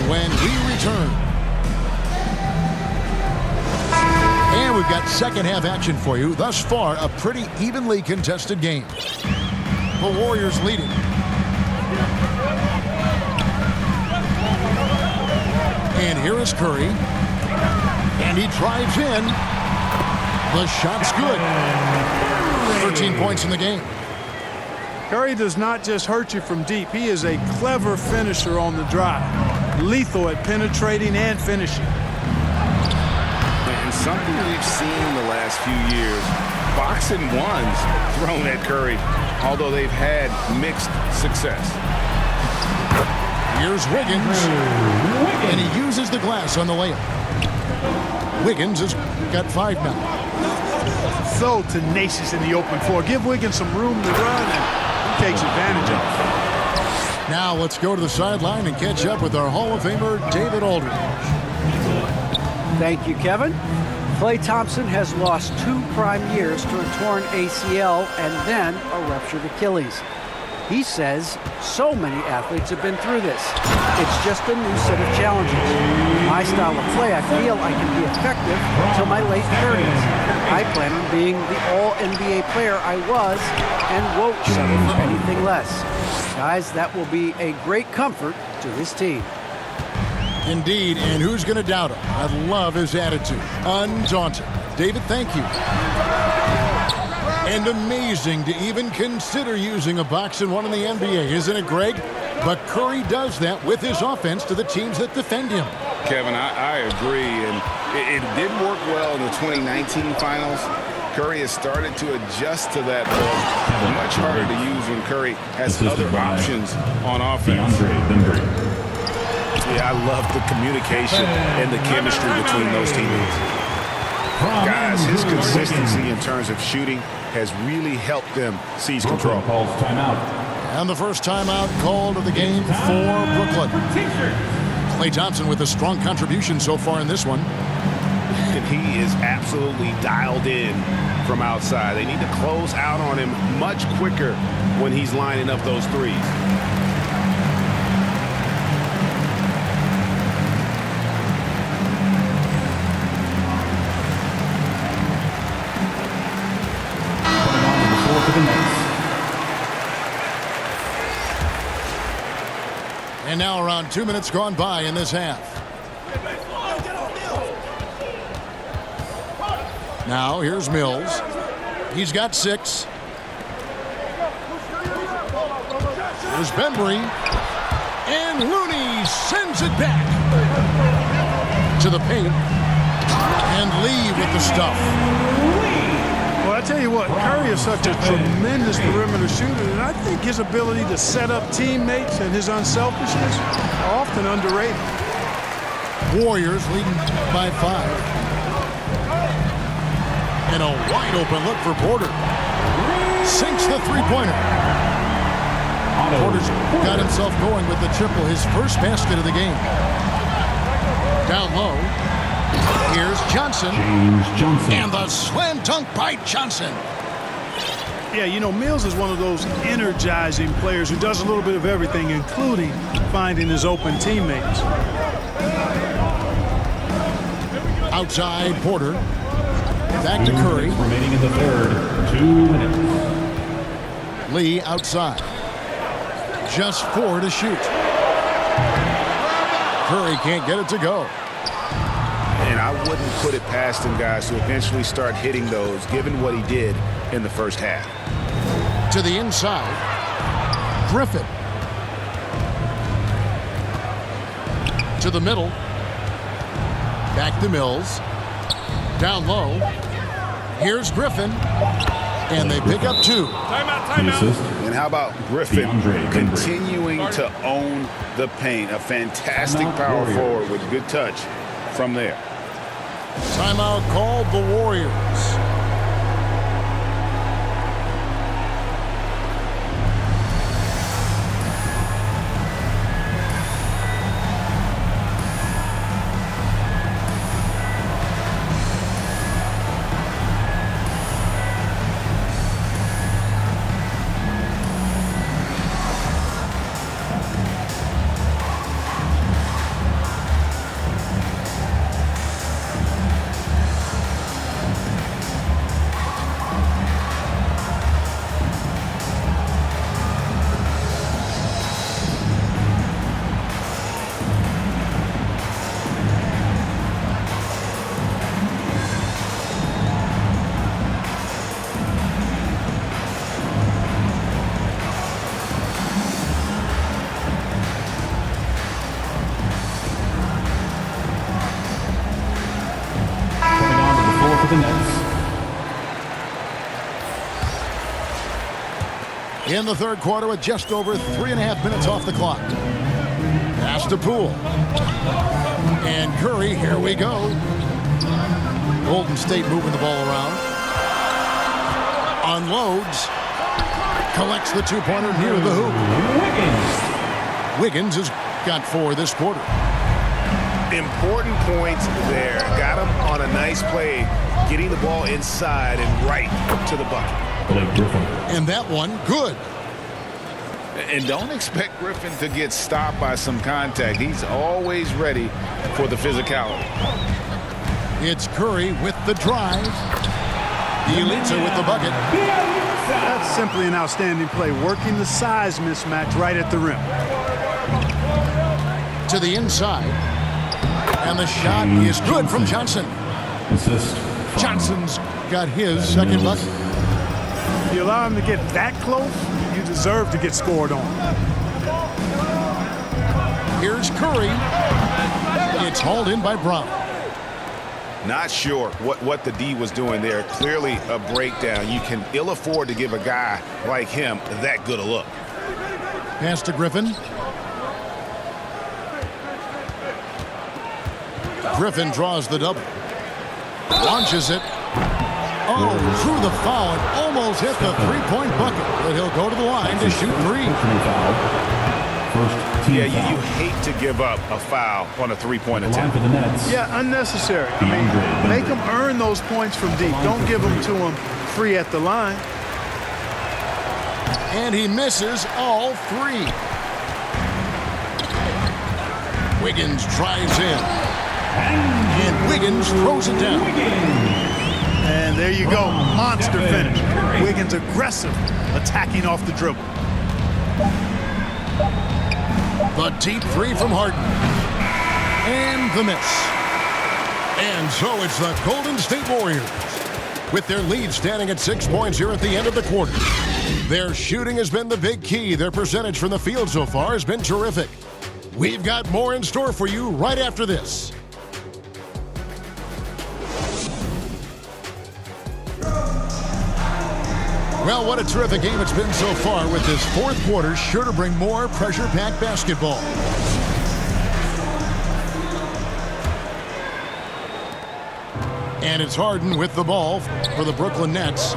when we return. And we've got second half action for you. Thus far, a pretty evenly contested game. The Warriors leading. And here is Curry. And he drives in. The shot's good. 13 points in the game. Curry does not just hurt you from deep. He is a clever finisher on the drive. Lethal at penetrating and finishing. And something we've seen the last few years, boxing ones thrown at Curry, although they've had mixed success. Here's Wiggins, and he uses the glass on the layup. Wiggins has got 5 now. So tenacious in the open floor. Give Wiggins some room to run, and he takes advantage of it. Now let's go to the sideline and catch up with our Hall of Famer, David Aldridge. Thank you, Kevin. Klay Thompson has lost 2 prime years to a torn ACL and then a ruptured Achilles. He says so many athletes have been through this. It's just a new set of challenges. My style of play, I feel I can be effective until my late 30s. I plan on being the all-NBA player I was and won't settle for anything less. Guys, that will be a great comfort to his team. Indeed, and who's going to doubt him? I love his attitude. Undaunted. David, thank you. And amazing to even consider using a box and one in the NBA, isn't it, Greg? But Curry does that with his offense to the teams that defend him. Kevin, I agree, and it did work well in the 2019 finals. Curry has started to adjust to that look. Much harder to use when Curry has other options on offense. Yeah, I love the communication and the chemistry between those teammates. Guys, his consistency in terms of shooting has really helped them seize control. And the first timeout called of the game for Brooklyn. Klay Thompson with a strong contribution so far in this one. And he is absolutely dialed in from outside. They need to close out on him much quicker when he's lining up those threes. And now around 2 minutes gone by in this half. Now here's Mills. He's got 6. Here's Bembry. And Looney sends it back to the paint. And Lee with the stuff. Well, I tell you what, Curry is such a tremendous perimeter shooter, and I think his ability to set up teammates and his unselfishness are often underrated. Warriors leading by 5. And a wide open look for Porter. Sinks the three-pointer. Porter's got himself going with the triple, his first basket of the game. Down low. Here's Johnson. James Johnson. And the slam dunk by Johnson. Yeah, you know, Mills is one of those energizing players who does a little bit of everything, including finding his open teammates. Outside Porter. Back to Curry. Remaining in the third. 2 minutes. Lee outside. Just 4 to shoot. Curry can't get it to go. And I wouldn't put it past him, guys, to eventually start hitting those, given what he did in the first half. To the inside. Griffin. To the middle. Back to Mills. Down low. Here's Griffin. And they pick up 2. And how about Griffin continuing to own the paint? A fantastic power forward with good touch from there. Timeout called the Warriors. in the third quarter with just over 3.5 minutes off the clock. Pass to Poole. And Curry, here we go. Golden State moving the ball around. Unloads. Collects the two-pointer near the hoop. Wiggins has got 4 this quarter. Important points there. Got him on a nice play, getting the ball inside and right to the bucket. And that one, good. And don't expect Griffin to get stopped by some contact. He's always ready for the physicality. It's Curry with the drive. Elitza with the bucket. That's simply an outstanding play, working the size mismatch right at the rim. To the inside. And the shot is good from Johnson. Johnson's got his second bucket. If you allow him to get that close, you deserve to get scored on. Here's Curry. It's hauled in by Brown. Not sure what the D was doing there. Clearly a breakdown. You can ill afford to give a guy like him that good a look. Pass to Griffin. Griffin draws the double. Launches it. Oh, through the foul and almost hit the three-point bucket. But he'll go to the line to shoot 3. Yeah, you hate to give up a foul on a three-point attempt. Yeah, unnecessary. I mean, make them earn those points from deep. Don't give them to them free at the line. And he misses all 3. Wiggins drives in. And Wiggins throws it down. And there you go. Monster finish. Wiggins aggressive, attacking off the dribble. The deep 3 from Harden. And the miss. And so it's the Golden State Warriors, with their lead standing at 6 points here at the end of the quarter. Their shooting has been the big key. Their percentage from the field so far has been terrific. We've got more in store for you right after this. Well, what a terrific game it's been so far, with this fourth quarter sure to bring more pressure-packed basketball. And it's Harden with the ball for the Brooklyn Nets.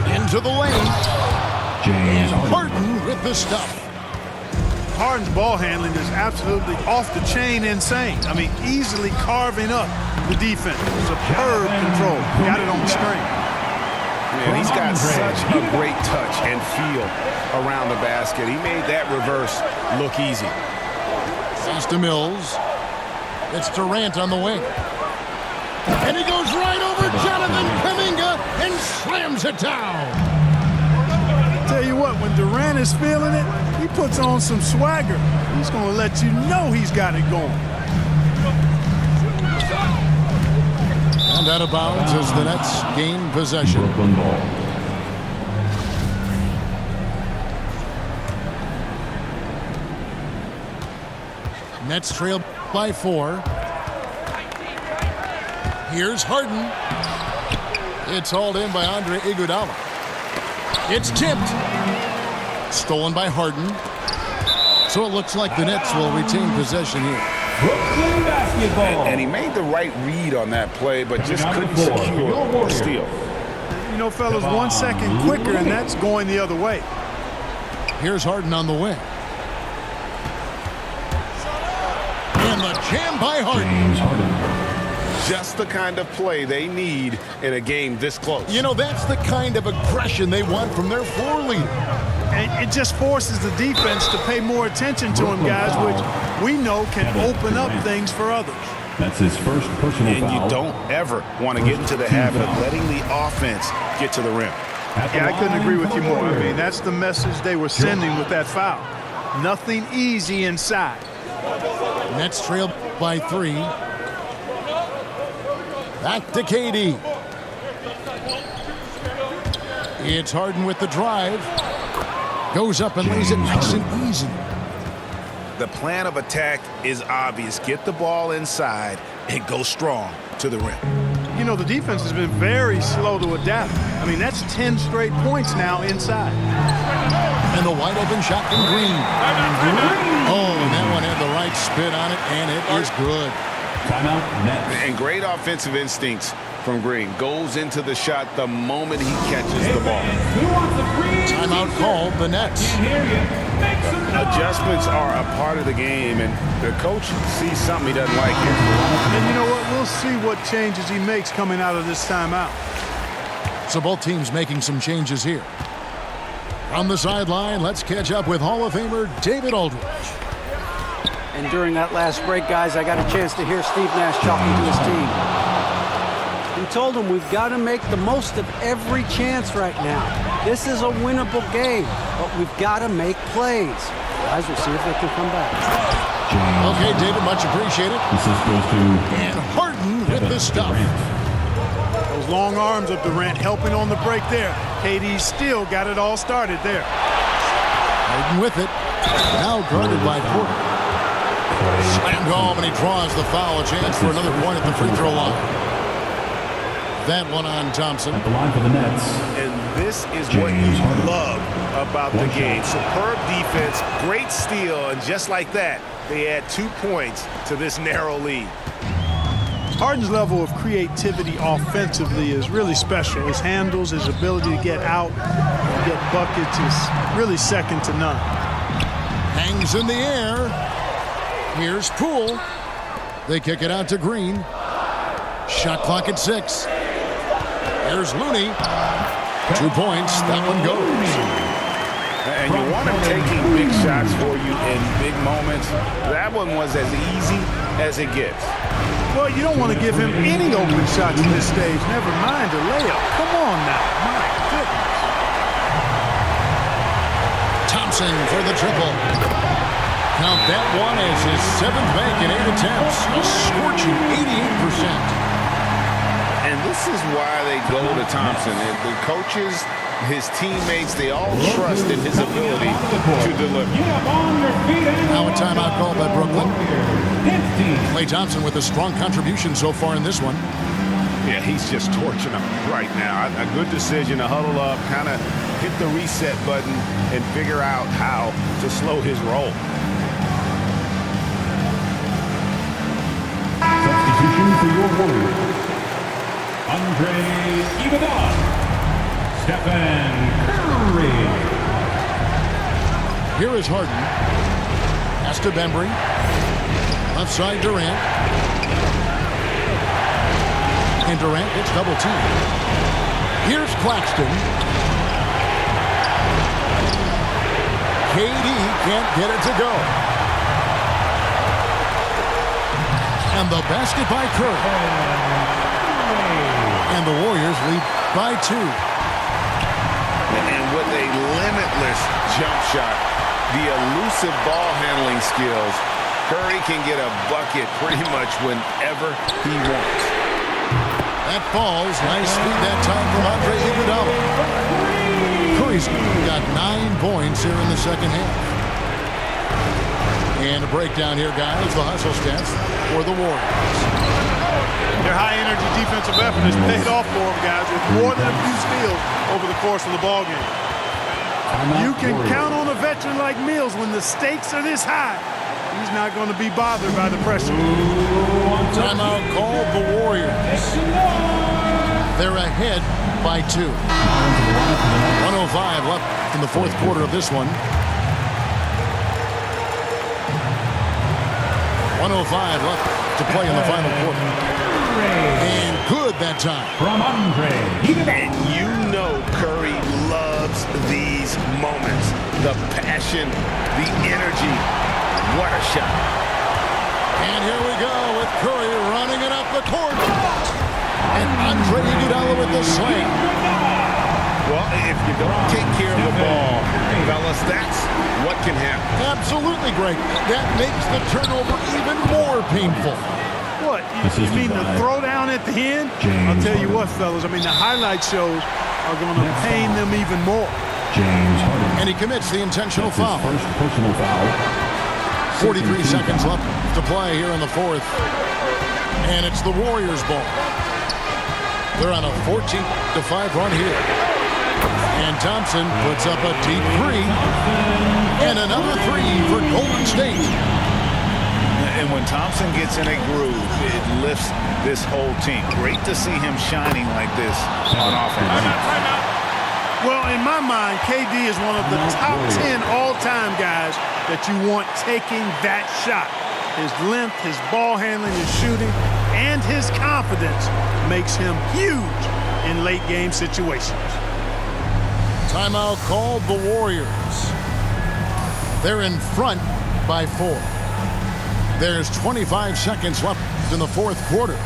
Into the lane. And Harden with the stuff. Harden's ball handling is absolutely off the chain insane. I mean, easily carving up the defense. Superb control. Got it on the screen. Man, he's got such a great touch and feel around the basket. He made that reverse look easy. Pass to Mills. It's Durant on the wing. And he goes right over Jonathan Kuminga and slams it down. Tell you what, when Durant is feeling it, he puts on some swagger. He's going to let you know he's got it going. And out of bounds as the Nets gain possession. Nets trail by 4. Here's Harden. It's hauled in by Andre Iguodala. It's tipped. Stolen by Harden. So it looks like the Nets will retain possession here. Brooklyn basketball. And he made the right read on that play, but just couldn't secure the steal. You know, fellas, 1 second quicker, and that's going the other way. Here's Harden on the wing. And the jam by Harden. Just the kind of play they need in a game this close. You know, that's the kind of aggression they want from their floor leader. And it just forces the defense to pay more attention to him, guys, which we know can open up things for others. That's his first personal foul. And you don't ever want to get into the habit of letting the offense get to the rim. Yeah, I couldn't agree with you more. I mean, that's the message they were sending with that foul. Nothing easy inside. Nets trail by 3. Back to KD. It's Harden with the drive. Goes up and lays it nice and easy. The plan of attack is obvious. Get the ball inside and go strong to the rim. you know, the defense has been very slow to adapt. I mean, that's 10 straight points now inside. And the wide open shot from Green. Oh, and that one had the right spin on it, and it is good. Timeout, Nets. And great offensive instincts from Green. Goes into the shot the moment he catches the ball. Who wants a free? Timeout called the Nets. Can't hear you. Make some noise. Adjustments are a part of the game, and the coach sees something he doesn't like here. And you know what? We'll see what changes he makes coming out of this timeout. So both teams making some changes here. From the sideline, let's catch up with Hall of Famer David Aldridge. And during that last break, guys, I got a chance to hear Steve Nash talking to his team. He told them we've got to make the most of every chance right now. This is a winnable game, but we've got to make plays. Guys, we'll see if they can come back. Okay, David, much appreciated. This goes to And Harden with the stuff. Those long arms of Durant helping on the break there. KD still got it all started there. Harden with it. Now guarded by Porter. Slammed home, and he draws the foul. A chance for another point at the free throw line. That one on Thompson. at the line for the Nets. And this is what you love about the game. Superb defense, great steal, and just like that, they add 2 points to this narrow lead. Harden's level of creativity offensively is really special. His handles, his ability to get out and get buckets is really second to none. Hangs in the air. Here's Poole. They kick it out to Green. Shot clock at 6. Here's Looney. 2 points. That one goes. And you want him taking big shots for you in big moments. That one was as easy as it gets. Well, you don't want to give him any open shots at this stage. Never mind a layup. Come on now. My goodness. Thompson for the triple. Count that one as his 7th make in 8 attempts. A scorching 88%. And this is why they go to Thompson. And the coaches, his teammates, they all trust in his ability to deliver. Now a timeout called by Brooklyn. Klay Thompson with a strong contribution so far in this one. Yeah, he's just torching them right now. A good decision to huddle up, kind of hit the reset button, and figure out how to slow his roll. Substitution for your Warriors. Andre Iguodala. Stephen Curry. Here is Harden. Pass to Bembry. Left side Durant. And Durant gets double teamed. Here's Claxton. KD can't get it to go. And the basket by Curry. And the Warriors lead by 2. And with a limitless jump shot, the elusive ball handling skills, Curry can get a bucket pretty much whenever he wants. That falls. Nice speed that time from Andre Iguodala. Curry's got 9 points here in the second half. And a breakdown here, guys. The hustle stats for the Warriors. Their high-energy defensive effort has paid off for them, guys, with more than a few steals over the course of the ballgame. You can count on a veteran like Mills when the stakes are this high. He's not going to be bothered by the pressure. Timeout called the Warriors. They're ahead by 2. 105 left in the fourth quarter of this one. 105 left to play in the final quarter. And good that time. From Andre Iguodala. And you know Curry loves these moments. The passion, the energy. What a shot. And here we go with Curry running it up the court. And Andre Iguodala with the slam. Well, if you don't take care of the ball, fellas, that's what can happen. Absolutely great. That makes the turnover even more painful. What? You mean the throwdown at the end? I'll tell you what, fellas. I mean, the highlight shows are going to pain them even more. James Harden. And he commits the intentional foul. First personal foul. 43 seconds left to play here in the fourth. And it's the Warriors' ball. They're on a 14-5 run here. And Thompson puts up a deep three. And another three for Golden State. And when Thompson gets in a groove, it lifts this whole team. Great to see him shining like this on offense. Well, in my mind, KD is one of the top 10 all-time guys that you want taking that shot. His length, his ball handling, his shooting, and his confidence makes him huge in late-game situations. Timeout called the Warriors. They're in front by 4. There's 25 seconds left in the fourth quarter.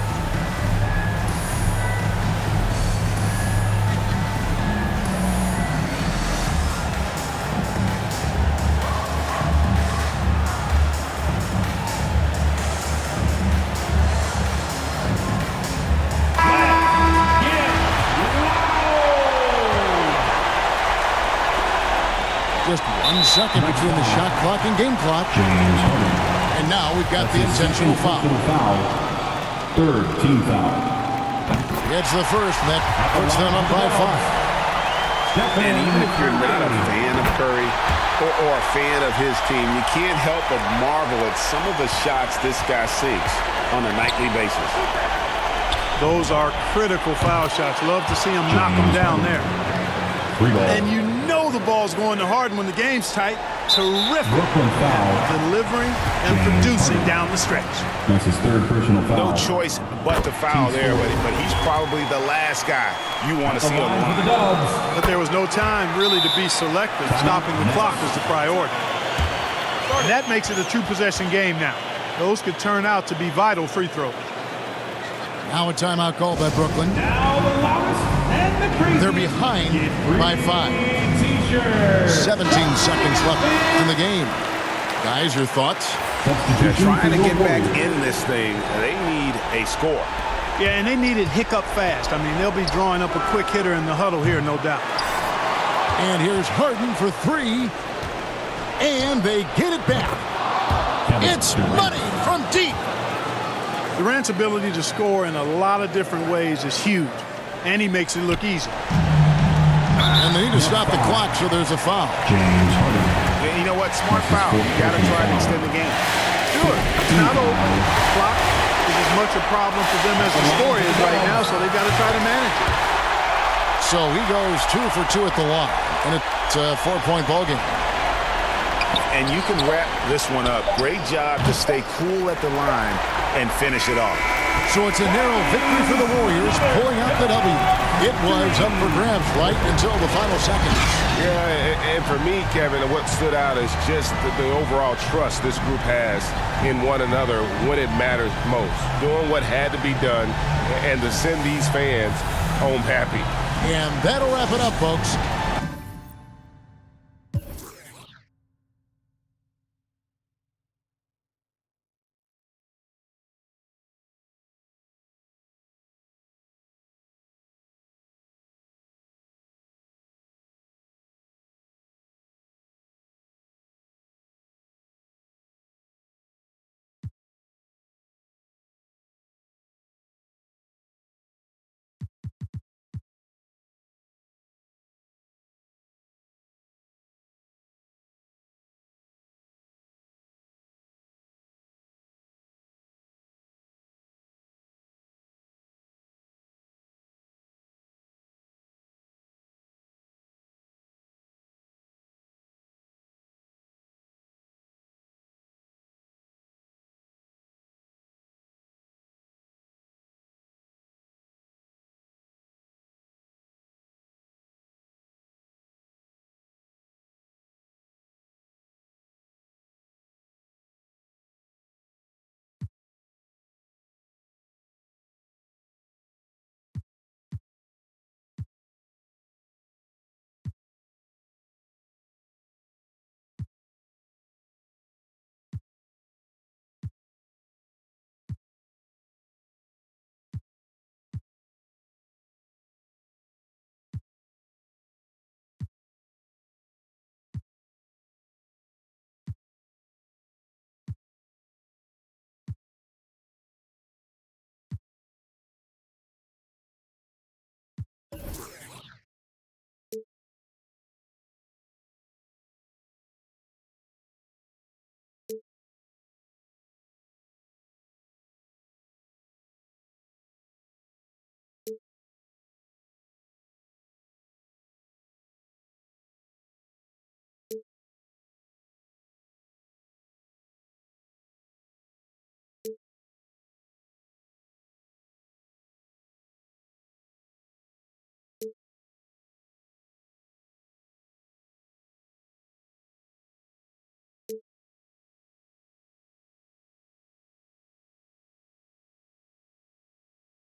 Just 1 second between the shot clock and game clock. And now we've got the intentional foul. Third team foul. It's the first that puts them up by 5. And even if you're not a fan of Curry or a fan of his team, you can't help but marvel at some of the shots this guy sinks on a nightly basis. Those are critical foul shots. Love to see him knock them down there. And you know the ball's going to Harden when the game's tight. Terrific delivering and producing down the stretch. That's his third personal foul. No choice but to foul there, but he's probably the last guy you want to see on the line. But there was no time really to be selective. Stopping the clock was the priority. And that makes it a two-possession game now. Those could turn out to be vital free throws. Now a timeout called by Brooklyn. Now the loudest and the craziest. They're behind by 5. 17 seconds left in the game. Guys, your thoughts? They're trying to get back in this thing. They need a score. Yeah, and they need it hiccup fast. I mean, they'll be drawing up a quick hitter in the huddle here, no doubt. And here's Harden for 3. And they get it back. It's money from deep. Durant's ability to score in a lot of different ways is huge, and he makes it look easy. And they need to stop the clock, so there's a foul. James Harden. And you know what? Smart foul. You got to try to extend the game. Sure, it's not over. The clock is as much a problem for them as the score is right now, so they've got to try to manage it. So he goes 2 for 2 at the line, and it's a 4-point ball game. And you can wrap this one up. Great job to stay cool at the line and finish it off. So it's a narrow victory for the Warriors, pulling out the W. It was up for grabs right until the final seconds. Yeah, and for me, Kevin, what stood out is just the overall trust this group has in one another when it matters most. Doing what had to be done and to send these fans home happy. And that'll wrap it up, folks.